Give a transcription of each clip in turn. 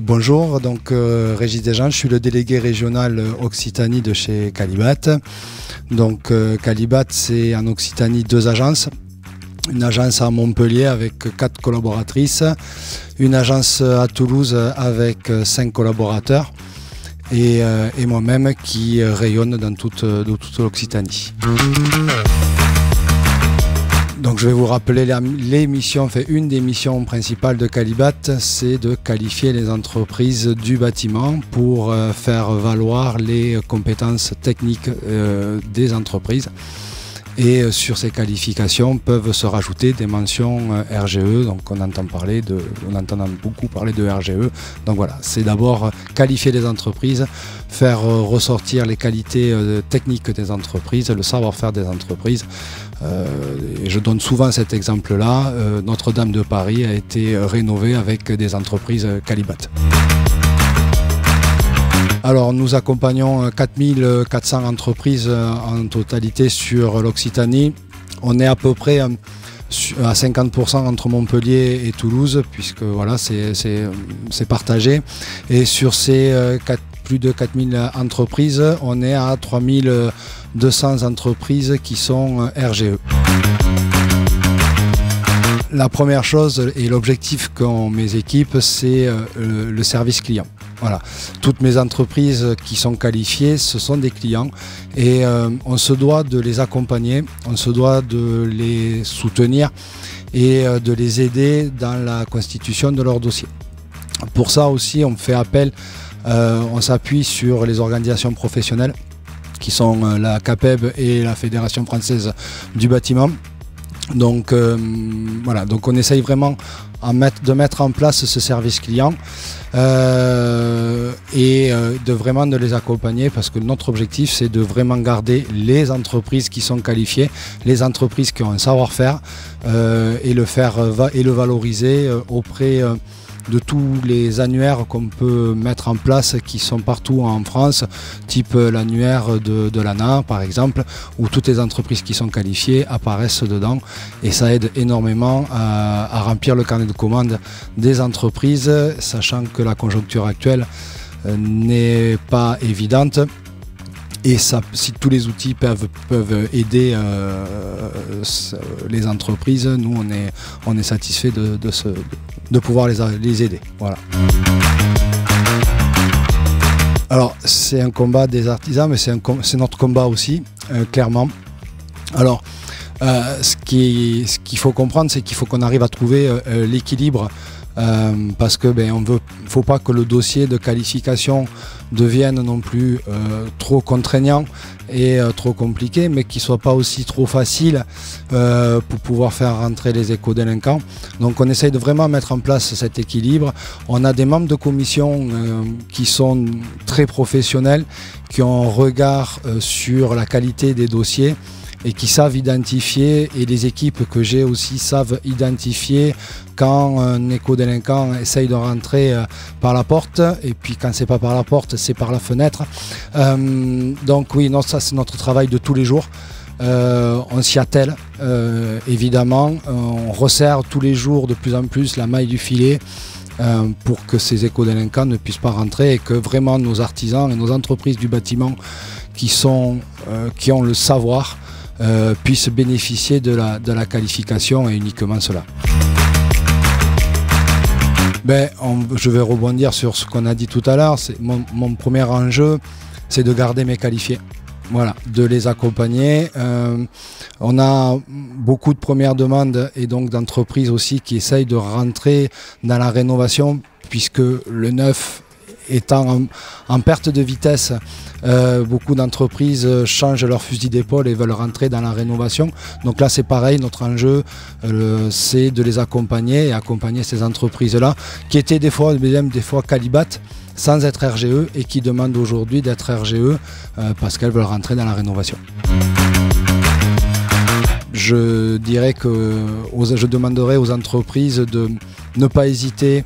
Bonjour, Régis Desjean, je suis le délégué régional Occitanie de chez Calibat. Calibat, c'est en Occitanie 2 agences. Une agence à Montpellier avec 4 collaboratrices, une agence à Toulouse avec 5 collaborateurs et moi-même qui rayonne dans toute l'Occitanie. Donc je vais vous rappeler une des missions principales de Calibat, c'est de qualifier les entreprises du bâtiment pour faire valoir les compétences techniques des entreprises. Et sur ces qualifications peuvent se rajouter des mentions RGE, donc on entend beaucoup parler de RGE. Donc voilà, c'est d'abord qualifier les entreprises, faire ressortir les qualités techniques des entreprises, le savoir-faire des entreprises. Et je donne souvent cet exemple-là, Notre-Dame de Paris a été rénovée avec des entreprises Calibat. Alors nous accompagnons 4400 entreprises en totalité sur l'Occitanie. On est à peu près à 50% entre Montpellier et Toulouse, puisque voilà, c'est partagé. Et sur ces plus de 4000 entreprises, on est à 3200 entreprises qui sont RGE. La première chose et l'objectif qu'ont mes équipes, c'est le service client. Voilà. Toutes mes entreprises qui sont qualifiées, ce sont des clients et on se doit de les accompagner, on se doit de les soutenir et de les aider dans la constitution de leur dossier. Pour ça aussi, on fait appel, on s'appuie sur les organisations professionnelles qui sont la CAPEB et la Fédération française du bâtiment. Donc on essaye vraiment de mettre en place ce service client et de les accompagner, parce que notre objectif, c'est de vraiment garder les entreprises qui sont qualifiées, les entreprises qui ont un savoir-faire et le valoriser auprès de tous les annuaires qu'on peut mettre en place, qui sont partout en France, type l'annuaire de l'ANA par exemple, où toutes les entreprises qui sont qualifiées apparaissent dedans, et ça aide énormément à remplir le carnet de commandes des entreprises, sachant que la conjoncture actuelle n'est pas évidente. Et ça, si tous les outils peuvent aider les entreprises, nous on est satisfait de pouvoir les aider. Voilà. Alors c'est un combat des artisans, mais c'est notre combat aussi, clairement. Alors ce qu'il faut comprendre, c'est qu'il faut qu'on arrive à trouver l'équilibre. Parce que faut pas que le dossier de qualification devienne non plus trop contraignant et trop compliqué, mais qu'il soit pas aussi trop facile pour pouvoir faire rentrer les éco-délinquants. Donc on essaye de vraiment mettre en place cet équilibre. On a des membres de commission qui sont très professionnels, qui ont un regard sur la qualité des dossiers et qui savent identifier, et les équipes que j'ai aussi savent identifier quand un éco-délinquant essaye de rentrer par la porte, et puis quand c'est pas par la porte, c'est par la fenêtre. Donc oui, non, ça c'est notre travail de tous les jours. On s'y attelle, évidemment. On resserre tous les jours de plus en plus la maille du filet pour que ces éco-délinquants ne puissent pas rentrer, et que vraiment nos artisans et nos entreprises du bâtiment qui ont le savoir puissent bénéficier de la qualification, et uniquement cela. Je vais rebondir sur ce qu'on a dit tout à l'heure. Mon premier enjeu, c'est de garder mes qualifiés. Voilà, de les accompagner. On a beaucoup de premières demandes et donc d'entreprises aussi qui essayent de rentrer dans la rénovation, puisque le neuf étant en perte de vitesse, beaucoup d'entreprises changent leur fusil d'épaule et veulent rentrer dans la rénovation. Donc là c'est pareil, notre enjeu c'est de les accompagner et accompagner ces entreprises-là qui étaient des fois Calibat sans être RGE et qui demandent aujourd'hui d'être RGE parce qu'elles veulent rentrer dans la rénovation. Je dirais que je demanderais aux entreprises de ne pas hésiter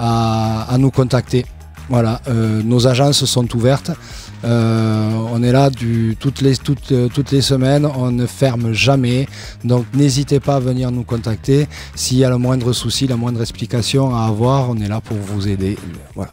à nous contacter. Voilà, nos agences sont ouvertes. On est là toutes les semaines, on ne ferme jamais. Donc n'hésitez pas à venir nous contacter. S'il y a le moindre souci, la moindre explication à avoir, on est là pour vous aider. Voilà.